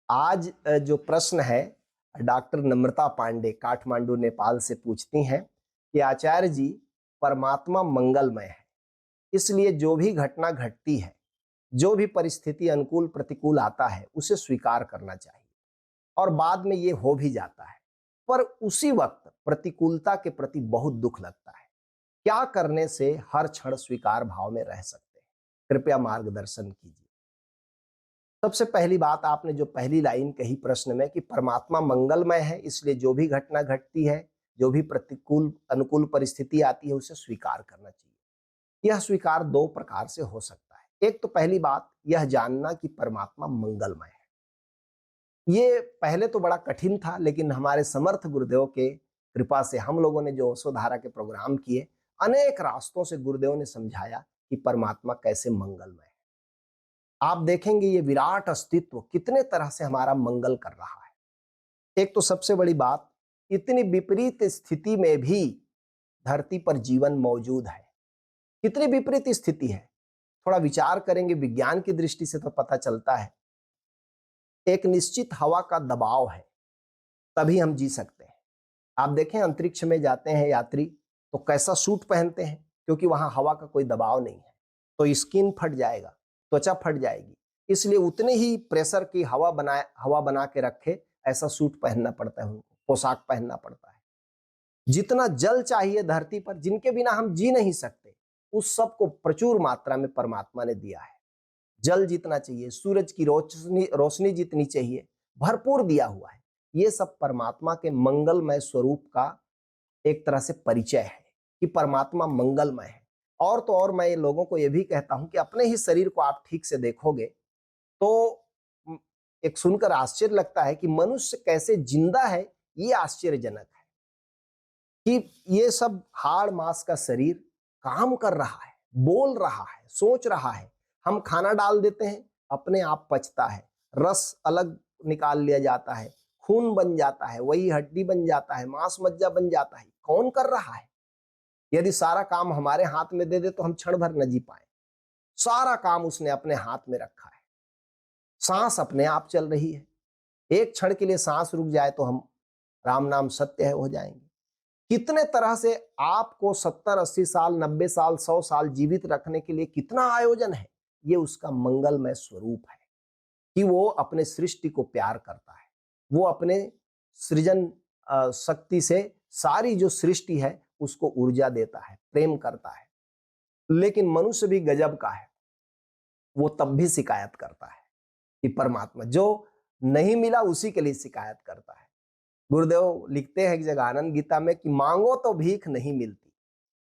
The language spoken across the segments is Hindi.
आज जो प्रश्न है डॉक्टर नम्रता पांडे काठमांडू नेपाल से पूछती हैं कि आचार्य जी, परमात्मा मंगलमय है, इसलिए जो भी घटना घटती है, जो भी परिस्थिति अनुकूल प्रतिकूल आता है, उसे स्वीकार करना चाहिए और बाद में ये हो भी जाता है। पर उसी वक्त प्रतिकूलता के प्रति बहुत दुख लगता है। क्या करने से हर क्षण स्वीकार भाव में रह सकते हैं? कृपया मार्गदर्शन कीजिए। सबसे पहली बात, आपने जो पहली लाइन कही प्रश्न में कि परमात्मा मंगलमय है, इसलिए जो भी घटना घटती है, जो भी प्रतिकूल अनुकूल परिस्थिति आती है, उसे स्वीकार करना चाहिए। यह स्वीकार दो प्रकार से हो सकता है। एक तो पहली बात यह जानना कि परमात्मा मंगलमय है। ये पहले तो बड़ा कठिन था, लेकिन हमारे समर्थ गुरुदेव के कृपा से हम लोगों ने जो ओशोधारा के प्रोग्राम किए, अनेक रास्तों से गुरुदेव ने समझाया कि परमात्मा कैसे मंगलमय है। आप देखेंगे ये विराट अस्तित्व कितने तरह से हमारा मंगल कर रहा है। एक तो सबसे बड़ी बात, इतनी विपरीत स्थिति में भी धरती पर जीवन मौजूद है। कितनी विपरीत स्थिति है, थोड़ा विचार करेंगे विज्ञान की दृष्टि से तो पता चलता है। एक निश्चित हवा का दबाव है, तभी हम जी सकते हैं। आप देखें अंतरिक्ष में जाते हैं यात्री तो कैसा सूट पहनते हैं, क्योंकि वहां हवा का कोई दबाव नहीं है, तो स्किन फट जाएगा, त्वचा फट जाएगी। इसलिए उतने ही प्रेशर की हवा बना के रखे ऐसा सूट पहनना पड़ता है, उनको पोशाक पहनना पड़ता है। जितना जल चाहिए धरती पर, जिनके बिना हम जी नहीं सकते, उस सब को प्रचुर मात्रा में परमात्मा ने दिया है। जल जितना चाहिए, सूरज की रोशनी रोशनी जितनी चाहिए, भरपूर दिया हुआ है। ये सब परमात्मा के मंगलमय स्वरूप का एक तरह से परिचय है कि परमात्मा मंगलमय है। और तो और मैं लोगों को यह भी कहता हूं कि अपने ही शरीर को आप ठीक से देखोगे तो एक सुनकर आश्चर्य लगता है कि मनुष्य कैसे जिंदा है। ये आश्चर्यजनक है कि ये सब हाड़ मांस का शरीर काम कर रहा है, बोल रहा है, सोच रहा है। हम खाना डाल देते हैं, अपने आप पचता है, रस अलग निकाल लिया जाता है, खून बन जाता है, वही हड्डी बन जाता है, मांस मज्जा बन जाता है। कौन कर रहा है? यदि सारा काम हमारे हाथ में दे दे तो हम क्षण भर न जी पाए। सारा काम उसने अपने हाथ में रखा है। सांस अपने आप चल रही है। एक क्षण के लिए सांस रुक जाए तो हम राम नाम सत्य है हो जाएंगे। कितने तरह से आपको 70-80 साल, 90 साल, 100 साल जीवित रखने के लिए कितना आयोजन है। ये उसका मंगलमय स्वरूप है कि वो अपने सृष्टि को प्यार करता है। वो अपने सृजन शक्ति से सारी जो सृष्टि है उसको ऊर्जा देता है, प्रेम करता है। लेकिन मनुष्य भी गजब का है, वो तब भी शिकायत करता है कि परमात्मा जो नहीं मिला उसी के लिए शिकायत करता है। गुरुदेव लिखते हैं एक जगह आनंद गीता में कि मांगो तो भीख नहीं मिलती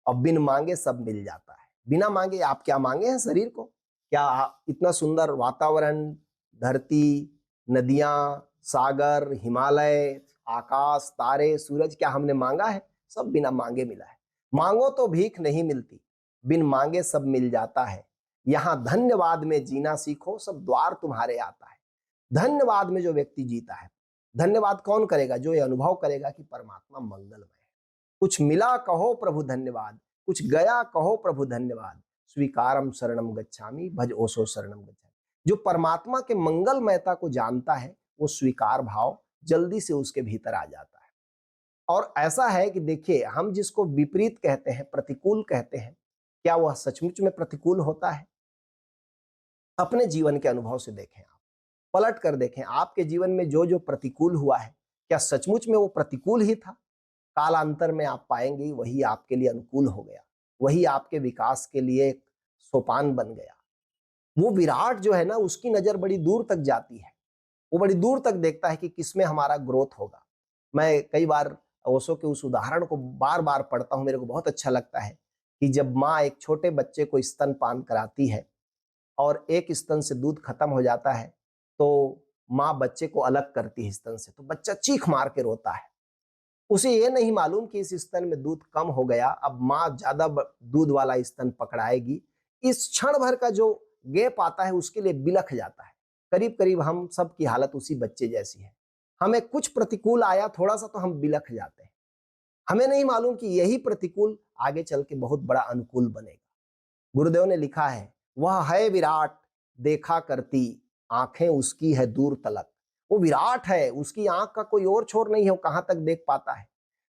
और बिन मांगे सब मिल जाता है। बिना मांगे आप क्या मांगे हैं शरीर को? क्या इतना सुंदर वातावरण, धरती, नदियां, सागर, हिमालय, आकाश, तारे, सूरज, क्या हमने मांगा है? सब बिना मांगे मिला है। मांगो तो भीख नहीं मिलती, बिन मांगे सब मिल जाता है। यहां धन्यवाद में जीना सीखो, सब द्वार तुम्हारे आता है। धन्यवाद में जो व्यक्ति जीता है, धन्यवाद कौन करेगा? जो ये अनुभव करेगा कि परमात्मा मंगलमय है। कुछ मिला कहो प्रभु धन्यवाद, कुछ गया कहो प्रभु धन्यवाद, स्वीकारम शरणम गच्छामि भज ओसो शरणम गच्छामि। जो परमात्मा के मंगलमयता को जानता है, वो स्वीकार भाव जल्दी से उसके भीतर आ जाता है। और ऐसा है कि देखिए, हम जिसको विपरीत कहते हैं, प्रतिकूल कहते हैं, क्या वह सचमुच में प्रतिकूल होता है? अपने जीवन के अनुभव से देखें, आप पलट कर देखें, आपके जीवन में जो जो प्रतिकूल हुआ है, क्या सचमुच में वो प्रतिकूल ही था? कालांतर में आप पाएंगे वही आपके लिए अनुकूल हो गया, वही आपके विकास के लिए एक सोपान बन गया। वो विराट जो है ना, उसकी नजर बड़ी दूर तक जाती है। वो बड़ी दूर तक देखता है कि किसमें हमारा ग्रोथ होगा। मैं कई बार ओशो के उस उदाहरण को बार बार पढ़ता हूँ, मेरे को बहुत अच्छा लगता है कि जब माँ एक छोटे बच्चे को स्तनपान कराती है और एक स्तन से दूध खत्म हो जाता है, तो माँ बच्चे को अलग करती है स्तन से, तो बच्चा चीख मार के रोता है। उसे ये नहीं मालूम कि इस स्तन में दूध कम हो गया, अब माँ ज्यादा दूध वाला स्तन पकड़ाएगी। इस क्षण भर का जो गैप आता है उसके लिए बिलख जाता है। करीब करीब हम सब की हालत उसी बच्चे जैसी है। हमें कुछ प्रतिकूल आया थोड़ा सा तो हम बिलख जाते हैं। हमें नहीं मालूम कि यही प्रतिकूल आगे चल के बहुत बड़ा अनुकूल बनेगा। गुरुदेव ने लिखा है, वह है विराट देखा करती, आंखें उसकी है दूर तलक, वो विराट है, उसकी आंख का कोई और छोर नहीं है, वो कहां तक देख पाता है।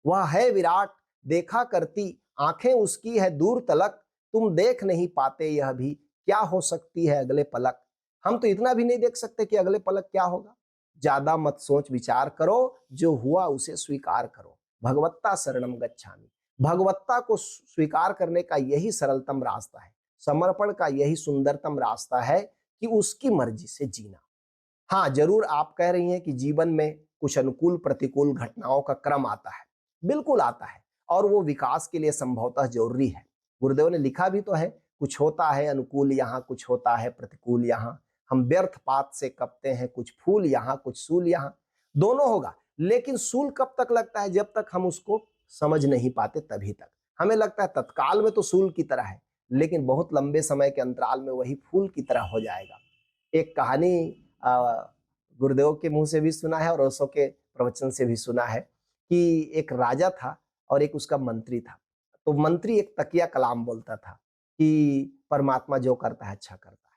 वह है विराट, देखा करती आंखें उसकी है दूर तलक, तुम देख नहीं पाते यह भी क्या हो सकती है अगले पलक। हम तो इतना भी नहीं देख सकते कि अगले पलक क्या होगा। ज्यादा मत सोच विचार करो, जो हुआ उसे स्वीकार करो। भगवत्ता शरणम गच्छामि। भगवत्ता को स्वीकार करने का यही सरलतम रास्ता है, समर्पण का यही सुंदरतम रास्ता है कि उसकी मर्जी से जीना। हाँ, जरूर आप कह रही हैं कि जीवन में कुछ अनुकूल प्रतिकूल घटनाओं का क्रम आता है। बिल्कुल आता है, और वो विकास के लिए संभवतः जरूरी है। गुरुदेव ने लिखा भी तो है, कुछ होता है अनुकूल यहाँ, कुछ होता है प्रतिकूल यहाँ। हम व्यर्थ पात से कपते हैं, कुछ फूल यहाँ कुछ सूल यहाँ। दोनों होगा, लेकिन सूल कब तक लगता है? जब तक हम उसको समझ नहीं पाते तभी तक। हमें लगता है तत्काल में तो सूल की तरह है, लेकिन बहुत लंबे समय के अंतराल में वही फूल की तरह हो जाएगा। एक कहानी गुरुदेव के मुंह से भी सुना है और औरों के प्रवचन से भी सुना है कि एक राजा था और एक उसका मंत्री था। तो मंत्री एक तकिया कलाम बोलता था कि परमात्मा जो करता है अच्छा करता है,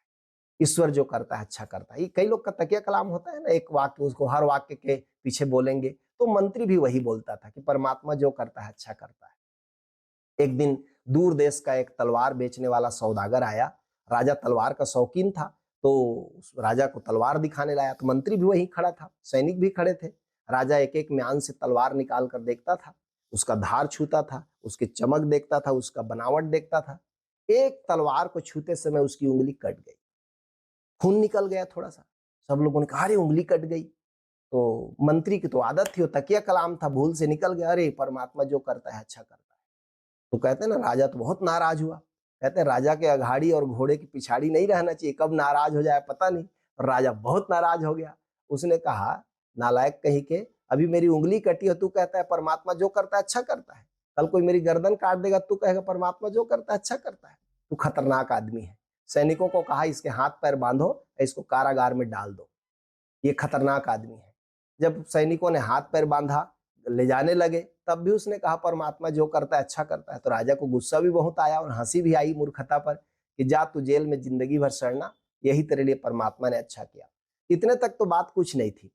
ईश्वर जो करता है अच्छा करता है। ये कई लोग का तकिया कलाम होता है ना, एक वाक्य, उसको हर वाक्य के पीछे बोलेंगे। तो मंत्री भी वही बोलता था कि परमात्मा जो करता है अच्छा करता है। एक दिन दूर देश का एक तलवार बेचने वाला सौदागर आया। राजा तलवार का शौकीन था, तो उस राजा को तलवार दिखाने लाया। तो मंत्री भी वहीं खड़ा था, सैनिक भी खड़े थे। राजा एक एक म्यान से तलवार निकाल कर देखता था, उसका धार छूता था, उसकी चमक देखता था, उसका बनावट देखता था। एक तलवार को छूते समय उसकी उंगली कट गई, खून निकल गया थोड़ा सा। सब लोगों ने कहा, अरे उंगली कट गई। तो मंत्री की तो आदत थी, वो तकिया कलाम था, भूल से निकल गया, अरे परमात्मा जो करता है अच्छा करता है। तो कहते हैं ना, राजा तो बहुत नाराज हुआ। कहते हैं राजा के अघाड़ी और घोड़े की पिछाड़ी नहीं रहना चाहिए, कब नाराज हो जाए पता नहीं। और राजा बहुत नाराज हो गया। उसने कहा, नालायक कहीं के, अभी मेरी उंगली कटी है, तू कहता है परमात्मा जो करता है अच्छा करता है। कल कोई मेरी गर्दन काट देगा, तू कहेगा परमात्मा जो करता है अच्छा करता है। तू खतरनाक आदमी है। सैनिकों को कहा, इसके हाथ पैर बांधो, इसको कारागार में डाल दो, ये खतरनाक आदमी है। जब सैनिकों ने हाथ पैर बांधा, ले जाने लगे, तब भी उसने कहा परमात्मा जो करता है अच्छा करता है। तो राजा को गुस्सा भी बहुत आया और हंसी भी आई मूर्खता पर कि जा तू जेल में जिंदगी भर सड़ना, यही तेरे लिए परमात्मा ने अच्छा किया। इतने तक तो बात कुछ नहीं थी।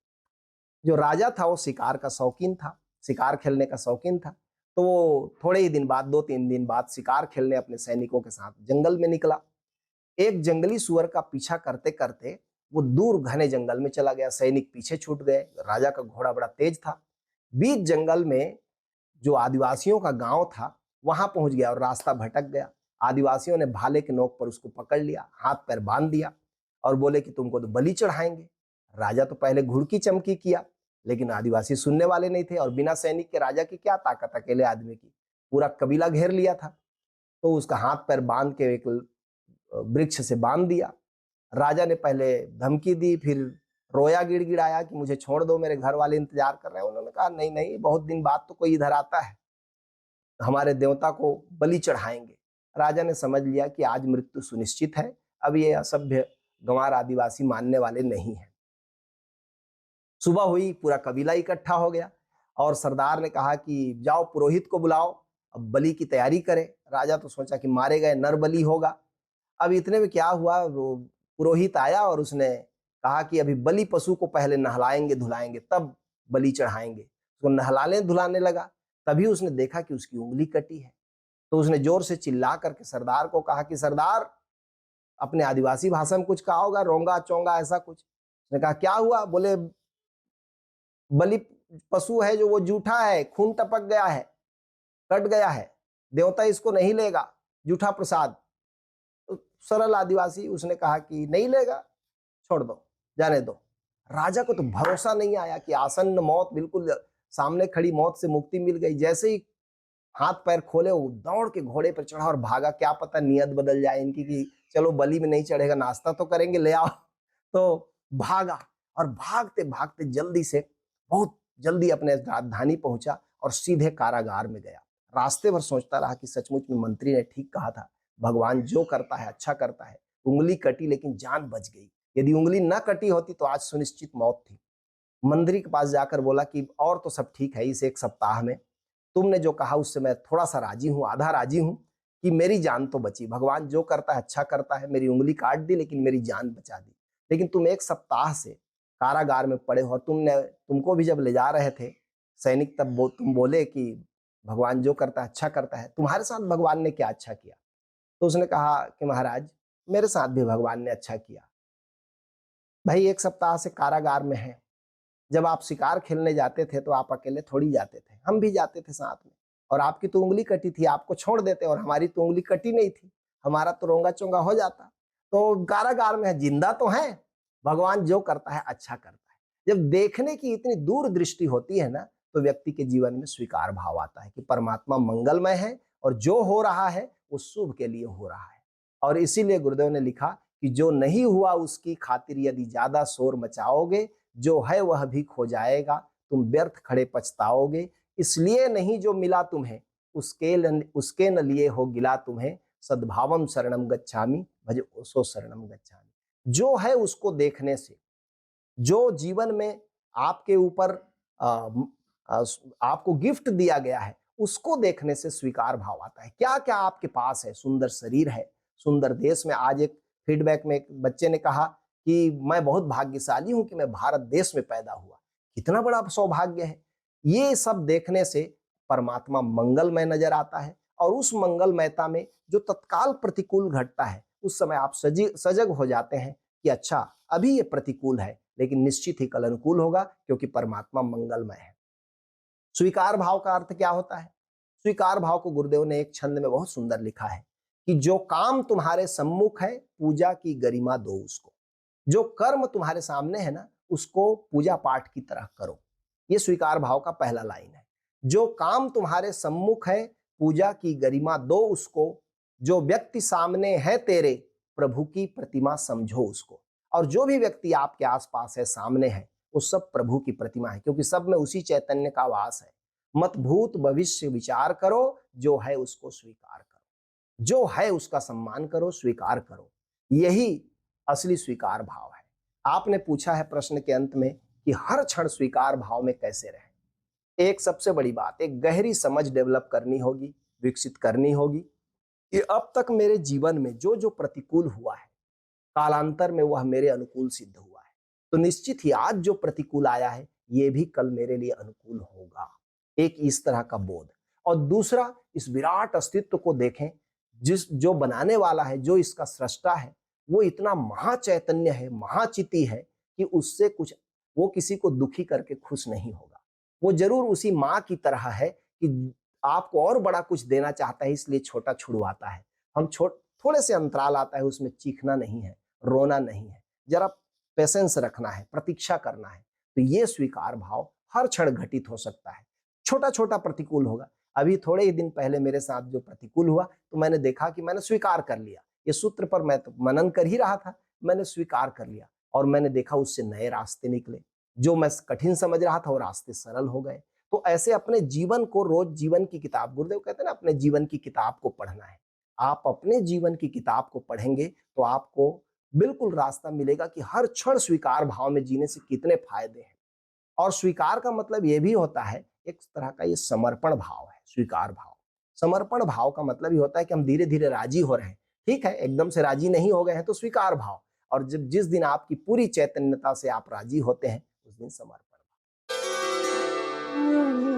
जो राजा था वो शिकार का शौकीन था, शिकार खेलने का शौकीन था। तो वो थोड़े ही दिन बाद, 2-3 दिन बाद शिकार खेलने अपने सैनिकों के साथ जंगल में निकला। एक जंगली सुअर का पीछा करते करते वो दूर घने जंगल में चला गया। सैनिक पीछे छूट गए। राजा का घोड़ा बड़ा तेज था। बीच जंगल में जो आदिवासियों का गांव था, वहां पहुंच गया और रास्ता भटक गया। आदिवासियों ने भाले के नोक पर उसको पकड़ लिया, हाथ पैर बांध दिया और बोले कि तुमको तो बलि चढ़ाएंगे। राजा तो पहले घुड़की चमकी किया, लेकिन आदिवासी सुनने वाले नहीं थे। और बिना सैनिक के राजा की क्या ताकत, अकेले आदमी की। पूरा कबीला घेर लिया था। तो उसका हाथ पैर बांध के एक वृक्ष से बांध दिया। राजा ने पहले धमकी दी, फिर रोया गिड़गिड़ाया कि मुझे छोड़ दो, मेरे घर वाले इंतजार कर रहे हैं। उन्होंने कहा, नहीं नहीं, बहुत दिन बाद तो कोई इधर आता है, हमारे देवता को बलि चढ़ाएंगे। राजा ने समझ लिया कि आज मृत्यु सुनिश्चित है, अब ये असभ्य गंवार आदिवासी मानने वाले नहीं है। सुबह हुई, पूरा कबीला इकट्ठा हो गया और सरदार ने कहा कि जाओ पुरोहित को बुलाओ, अब बलि की तैयारी करें। राजा तो सोचा कि मारे गए नर बलि होगा। अब इतने में क्या हुआ, वो पुरोहित आया और उसने कहा कि अभी बलि पशु को पहले नहलाएंगे धुलाएंगे, तब बलि चढ़ाएंगे। उसको नहलाने धुलाने लगा, तभी उसने देखा कि उसकी उंगली कटी है। तो उसने जोर से चिल्ला करके सरदार को कहा कि सरदार, अपने आदिवासी भाषा में कुछ कहा होगा, रोंगा चोंगा ऐसा कुछ। उसने कहा क्या हुआ? बोले बलि पशु है जो वो जूठा है, खून टपक गया है, कट गया है, देवता इसको नहीं लेगा, जूठा प्रसाद। तो सरल आदिवासी, उसने कहा कि नहीं लेगा, छोड़ दो, जाने दो। राजा को तो भरोसा नहीं आया कि आसन्न मौत, बिल्कुल सामने खड़ी मौत से मुक्ति मिल गई। जैसे ही हाथ पैर खोले, वो दौड़ के घोड़े पर चढ़ा और भागा। क्या पता नियत बदल जाए इनकी कि चलो बलि में नहीं चढ़ेगा, नाश्ता तो करेंगे, ले आओ। तो भागा और भागते भागते जल्दी से, बहुत जल्दी अपने राजधानी पहुंचा और सीधे कारागार में गया। रास्ते भर सोचता रहा कि सचमुच में मंत्री ने ठीक कहा था, भगवान जो करता है अच्छा करता है। उंगली कटी लेकिन जान बच गई, यदि उंगली न कटी होती तो आज सुनिश्चित मौत थी। मंत्री के पास जाकर बोला कि और तो सब ठीक है, इस एक सप्ताह में तुमने जो कहा उससे मैं थोड़ा सा राजी हूं, आधा राजी हूं कि मेरी जान तो बची। भगवान जो करता है अच्छा करता है। मेरी उंगली काट दी लेकिन मेरी जान बचा दी। लेकिन तुम एक सप्ताह से कारागार में पड़े हो और तुमको भी जब ले जा रहे थे सैनिक, तब तुम बोले कि भगवान जो करता है अच्छा करता है, तुम्हारे साथ भगवान ने क्या अच्छा किया? तो उसने कहा कि महाराज, मेरे साथ भी भगवान ने अच्छा किया। भाई 1 सप्ताह से कारागार में है। जब आप शिकार खेलने जाते थे तो आप अकेले थोड़ी जाते थे, हम भी जाते थे साथ में। और आपकी तो उंगली कटी थी, आपको छोड़ देते, और हमारी तो उंगली कटी नहीं थी, हमारा तो रोंगा चोंगा हो जाता। तो कारागार में है, जिंदा तो है, भगवान जो करता है अच्छा करता है। जब देखने की इतनी दूर दृष्टि होती है ना, तो व्यक्ति के जीवन में स्वीकार भाव आता है कि परमात्मा मंगलमय है और जो हो रहा है वो शुभ के लिए हो रहा है। और इसीलिए गुरुदेव ने लिखा कि जो नहीं हुआ उसकी खातिर यदि ज्यादा शोर मचाओगे, जो है वह भी खो जाएगा, तुम व्यर्थ खड़े पछताओगे। इसलिए नहीं जो मिला तुम्हें, उसके न लिए हो गिला तुम्हें, सद्भावम शरणम गच्छामि, भज सो शरणम गच्छामि। जो है उसको देखने से, जो जीवन में आपके ऊपर आ, आ, आपको गिफ्ट दिया गया है, उसको देखने से स्वीकार भाव आता है। क्या क्या आपके पास है? सुंदर शरीर है, सुंदर देश में। आज एक फीडबैक में एक बच्चे ने कहा कि मैं बहुत भाग्यशाली हूं कि मैं भारत देश में पैदा हुआ। कितना बड़ा सौभाग्य है। ये सब देखने से परमात्मा मंगलमय नजर आता है, और उस मंगलमयता में जो तत्काल प्रतिकूल घटता है, उस समय आप सजग हो जाते हैं कि अच्छा, अभी ये प्रतिकूल है लेकिन निश्चित ही कल अनुकूल होगा, क्योंकि परमात्मा मंगलमय है। स्वीकार भाव का अर्थ क्या होता है? स्वीकार भाव को गुरुदेव ने एक छंद में बहुत सुंदर लिखा है कि जो काम तुम्हारे सम्मुख है पूजा की गरिमा दो उसको। जो कर्म तुम्हारे सामने है ना, उसको पूजा पाठ की तरह करो। ये स्वीकार भाव का पहला लाइन है। जो काम तुम्हारे सम्मुख है पूजा की गरिमा दो उसको, जो व्यक्ति सामने है तेरे प्रभु की प्रतिमा समझो उसको। और जो भी व्यक्ति आपके आसपास है, सामने है, वो सब प्रभु की प्रतिमा है, क्योंकि सब में उसी चैतन्य का वास है। मत भूत भविष्य विचार करो, जो है उसको स्वीकार करो, जो है उसका सम्मान करो, स्वीकार करो। यही असली स्वीकार भाव है। आपने पूछा है प्रश्न के अंत में कि हर क्षण स्वीकार भाव में कैसे रहें। एक सबसे बड़ी बात, एक गहरी समझ डेवलप करनी होगी, विकसित करनी होगी कि अब तक मेरे जीवन में जो जो प्रतिकूल हुआ है, कालांतर में वह मेरे अनुकूल सिद्ध हुआ है। तो निश्चित ही आज जो प्रतिकूल आया है, ये भी कल मेरे लिए अनुकूल होगा। एक इस तरह का बोध। और दूसरा, इस विराट अस्तित्व को देखें, जो बनाने वाला है, जो इसका सृष्टा है, वो इतना महाचैतन्य है, महाचिति है कि उससे कुछ, वो किसी को दुखी करके खुश नहीं होगा। वो जरूर उसी माँ की तरह है कि आपको और बड़ा कुछ देना चाहता है, इसलिए छोटा छुड़वाता है। हम थोड़े से अंतराल आता है, उसमें चीखना नहीं है, रोना नहीं है, जरा पेशेंस रखना है, प्रतीक्षा करना है। तो ये स्वीकार भाव हर क्षण घटित हो सकता है। छोटा छोटा प्रतिकूल होगा। अभी थोड़े ही दिन पहले मेरे साथ जो प्रतिकूल हुआ, तो मैंने देखा कि मैंने स्वीकार कर लिया। ये सूत्र पर मैं तो मनन कर ही रहा था, मैंने स्वीकार कर लिया, और मैंने देखा उससे नए रास्ते निकले। जो मैं कठिन समझ रहा था वो रास्ते सरल हो गए। तो ऐसे अपने जीवन को, रोज जीवन की किताब, गुरुदेव कहते हैं ना, अपने जीवन की किताब को पढ़ना है। आप अपने जीवन की किताब को पढ़ेंगे तो आपको बिल्कुल रास्ता मिलेगा कि हर क्षण स्वीकार भाव में जीने से कितने फायदे हैं। और स्वीकार का मतलब ये भी होता है, एक तरह का ये समर्पण भाव है। स्वीकार भाव, समर्पण भाव का मतलब ये होता है कि हम धीरे धीरे राजी हो रहे हैं। ठीक है, एकदम से राजी नहीं हो गए हैं तो स्वीकार भाव। और जब जिस दिन आपकी पूरी चैतन्यता से आप राजी होते हैं, उस दिन समर्पण भाव।